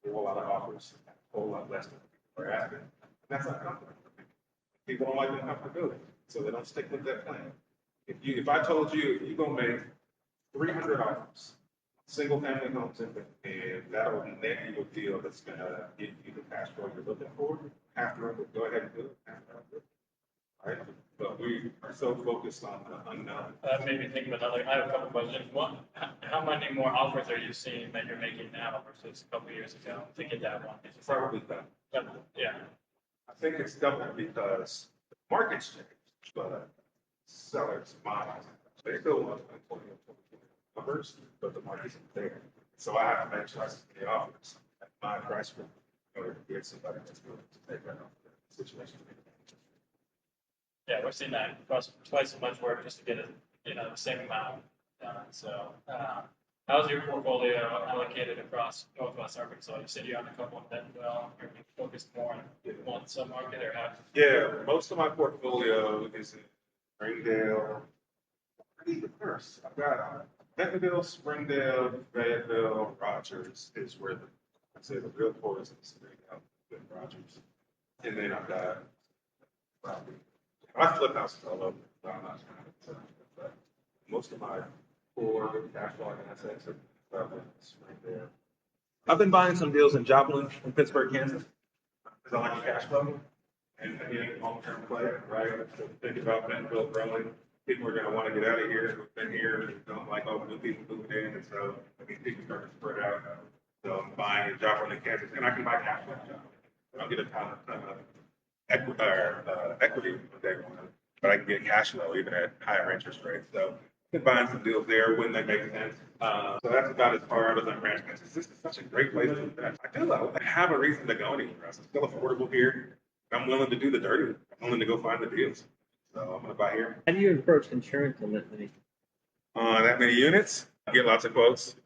a whole lot of offers, a whole lot less than people are asking. And that's not comfortable. People don't like the comfortability, so they don't stick with that plan. If I told you you're going to make 300 offers, single family homes, and that'll net you a deal that's going to get you the cash flow you're looking for, after go ahead and do it. right? But we are so focused on the unknown. That made me think of another, I have a couple questions. One, how many more offers are you seeing that you're making now versus a couple years ago to get that one? It's probably that. Yeah, I think it's doubled because the market's changed, but sellers' minds, they still want to 20 numbers, but the market isn't there. So I have to make choices in the offers at my price point in order to get somebody that's willing to take that offer situation. yeah, we're seeing that across twice as much work just to get it, the same amount done. So, how's your portfolio allocated across Northwest Arkansas? You said you own a couple of them. Well, are you focused more on one submarket or how? Yeah, most of my portfolio is in Springdale. I need the first. I've got Bentonville, Springdale, Fayetteville, Rogers is where I'd say the real core is in Springdale, with Rogers. And then I've got probably, I flip houses all over, but I'm not trying to tell you, but most of my core cash flowing assets are probably in Springdale. I've been buying some deals in Joplin, in Pittsburgh, Kansas, because I like the cash flow. And again, long-term play, right? So think about Bentonville growing. People are gonna wanna get out of here, who've been here, don't like all the new people moving in, and so, I mean, people start to spread out. So I'm buying a Joplin in Kansas, and I can buy cash flow. I don't get a ton of equity from day one, but I can get cash flow even at higher interest rates. So I've been buying some deals there when they make sense. So that's about as far out as I'm ranching. This is such a great place to invest. I have a reason to go anywhere else. It's still affordable here. I'm willing to do the dirty. I'm willing to go find the deals. So I'm gonna buy here. How do you approach insurance on that many? That many units, I get lots of quotes.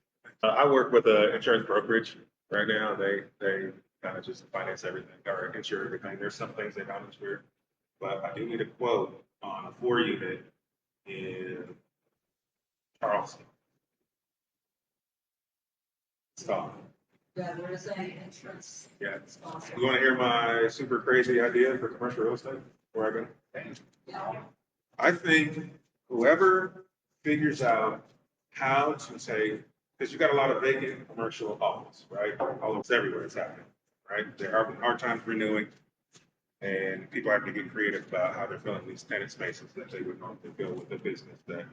I work with an insurance brokerage right now. They kind of just finance everything or insure everything. There's some things they don't insure, but I do need a quote on a 4-unit in Charleston. Stop. Yeah, there is an insurance Yeah. sponsor. You want to hear my super crazy idea for commercial real estate? Where I go? Yeah. I think whoever figures out how to say, because you got a lot of vacant commercial office, right? Almost everywhere it's happening, right? There are hard times renewing, and people have to get creative about how they're filling these tenant spaces that they would normally fill with a business that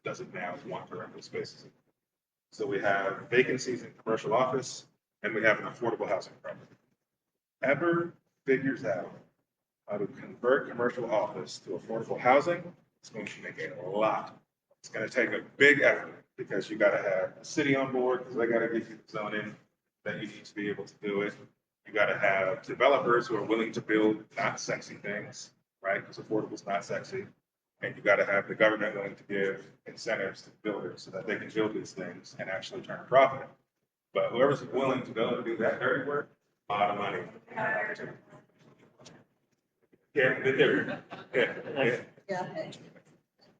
doesn't now want to rent those spaces. So we have vacancies in commercial office, and we have an affordable housing problem. Whoever figures out how to convert commercial office to affordable housing, it's going to make a lot. It's going to take a big effort because you got to have the city on board because they got to get you the zoning that you need to be able to do it. You got to have developers who are willing to build not sexy things, right? Because affordable is not sexy. And you got to have the government willing to give incentives to builders so that they can build these things and actually turn a profit. But whoever's willing to go and do that dirty work, a lot of money. Yeah, there. Yeah. Yeah.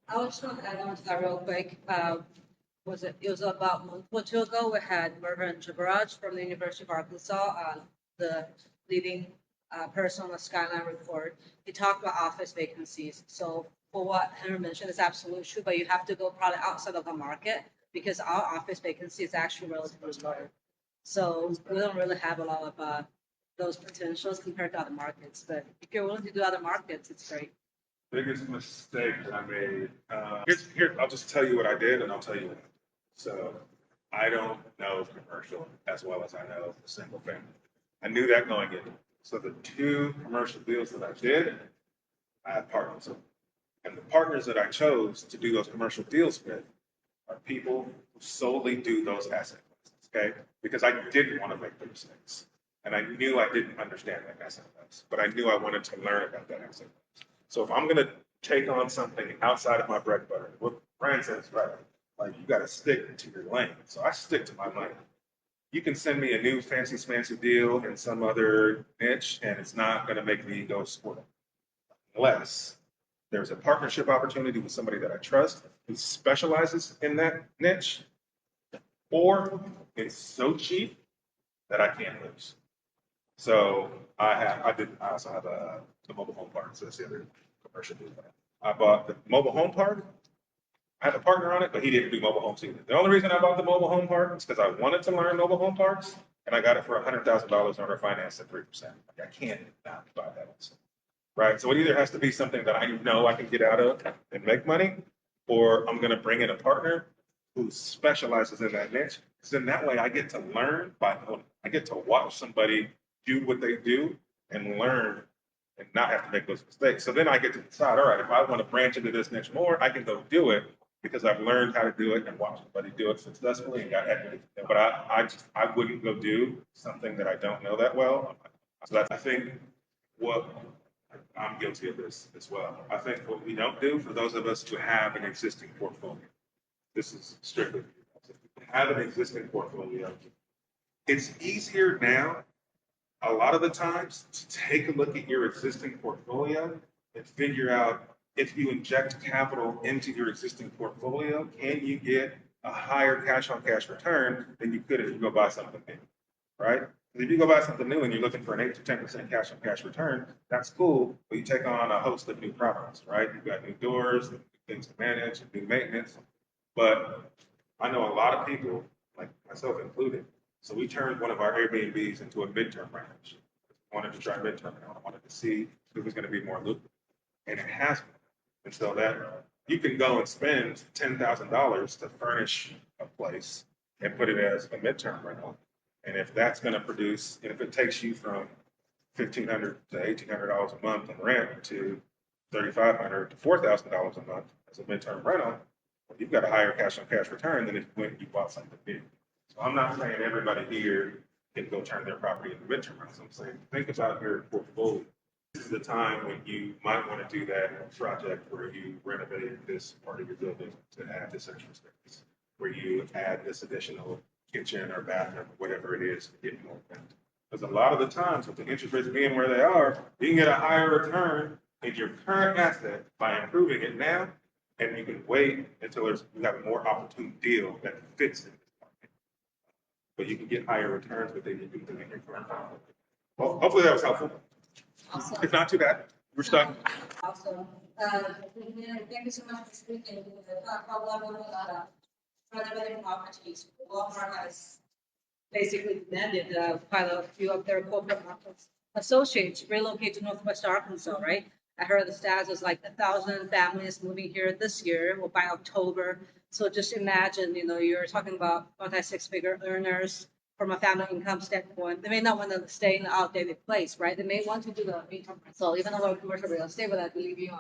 I was just want to add on to that real quick. It was about a month or two ago, we had Mervyn Jabaraj from the University of Arkansas, the leading person on the Skyline report. He talked about office vacancies. So for what Henry mentioned is absolutely true, but you have to go probably outside of the market because our office vacancy is actually relatively low. So we don't really have a lot of those potentials compared to other markets. But if you're willing to do other markets, it's great. Biggest mistake that I made. Here, I'll just tell you what I did and I'll tell you what. So I don't know commercial as well as I know single family. I knew that going in. So the 2 commercial deals that I did, I had partners with. And the partners that I chose to do those commercial deals with are people who solely do those asset classes, okay? Because I didn't want to make the mistakes. And I knew I didn't understand that asset class, but I knew I wanted to learn about that asset class. So if I'm going to take on something outside of my bread and butter, what Brian says, right? Like you got to stick to your lane. So I stick to my lane. You can send me a new fancy smancy deal in some other niche, and it's not going to make me go squirrel. Unless there's a partnership opportunity with somebody that I trust who specializes in that niche, or it's so cheap that I can't lose. So I also have the mobile home park. So that's the other commercial deal. I bought the mobile home park. I had a partner on it, but he didn't do mobile homes either. The only reason I bought the mobile home park is because I wanted to learn mobile home parks, and I got it for $100,000 owner finance at 3%. Like I can't not buy that. right? So it either has to be something that I know I can get out of and make money, or I'm gonna bring in a partner who specializes in that niche. Because in that way, I get to learn I get to watch somebody do what they do and learn and not have to make those mistakes. So then I get to decide, all right, if I want to branch into this niche more, I can go do it because I've learned how to do it and watched somebody do it successfully and got equity. But I wouldn't go do something that I don't know that well. So that's, I think, what I'm guilty of this as well. I think what we don't do for those of us who have an existing portfolio, this is strictly, have an existing portfolio. It's easier now, a lot of the times, to take a look at your existing portfolio and figure out if you inject capital into your existing portfolio, can you get a higher cash on cash return than you could if you go buy something new, right? If you go buy something new and you're looking for an 8 to 10% cash on cash return, that's cool, but you take on a host of new problems, right? You've got new doors, new things to manage, new maintenance. But I know a lot of people, like myself included, so we turned one of our Airbnbs into a midterm rental. Wanted to try midterm rental. I wanted to see if it was going to be more lucrative, and it has been. And so that you can go and spend $10,000 to furnish a place and put it as a midterm rental. And if that's going to produce, and if it takes you from $1,500 to $1,800 a month in rent to $3,500 to $4,000 a month as a midterm rental, well, you've got a higher cash on cash return than if when you bought something new. So I'm not saying everybody here can go turn their property into midterm rentals. I'm saying think about your portfolio. This is the time when you might want to do that project where you renovate this part of your building to add this extra space, where you add this additional kitchen or bathroom, whatever it is, to get more rent. Because a lot of the times with the interest rates being where they are, you can get a higher return in your current asset by improving it now, and you can wait until you have a more opportune deal that fits in this market. But you can get higher returns with it in your current market. Well, hopefully that was helpful. Awesome. If not, too bad. We're stuck. Awesome. Thank you so much for speaking. Renovation properties. Walmart has basically demanded quite a few of their corporate associates relocate to Northwest Arkansas, right? I heard the stats is like 1,000 families moving here this year or by October. So just imagine, you're talking about multi-six-figure earners from a family income standpoint. They may not want to stay in an outdated place, right? They may want to do the income rental, even though we're commercial real estate, but I believe you.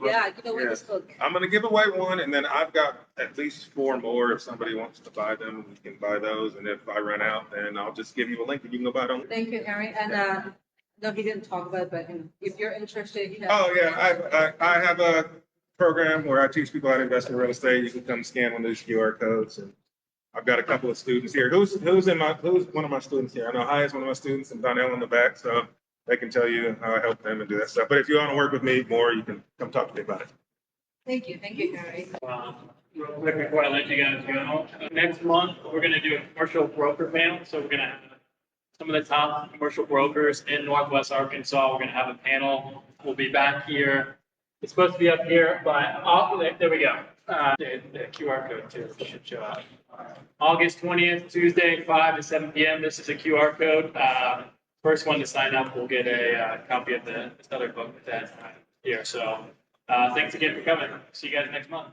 Yeah, give away this book. I'm going to give away one, and then I've got at least 4 more. If somebody wants to buy them, we can buy those. And if I run out, then I'll just give you a link and you can go buy them. Thank you, Henry. And no, he didn't talk about it, but if you're interested, Oh, yeah. I have a program where I teach people how to invest in real estate. You can come scan one of these QR codes, and I've got a couple of students here. Who's one of my students here? I know Hi is one of my students and Donnell in the back, so they can tell you how I help them and do that stuff. But if you want to work with me more, you can come talk to me about it. Thank you, Henry. Real quick before I let you guys go, next month, we're going to do a commercial broker panel. So we're going to have some of the top commercial brokers in Northwest Arkansas. We're going to have a panel. We'll be back here. It's supposed to be up here, but there we go. The QR code too should show up. August 20th, Tuesday, 5 to 7 p.m. This is a QR code. First one to sign up will get a copy of this other book that's here. So thanks again for coming. See you guys next month.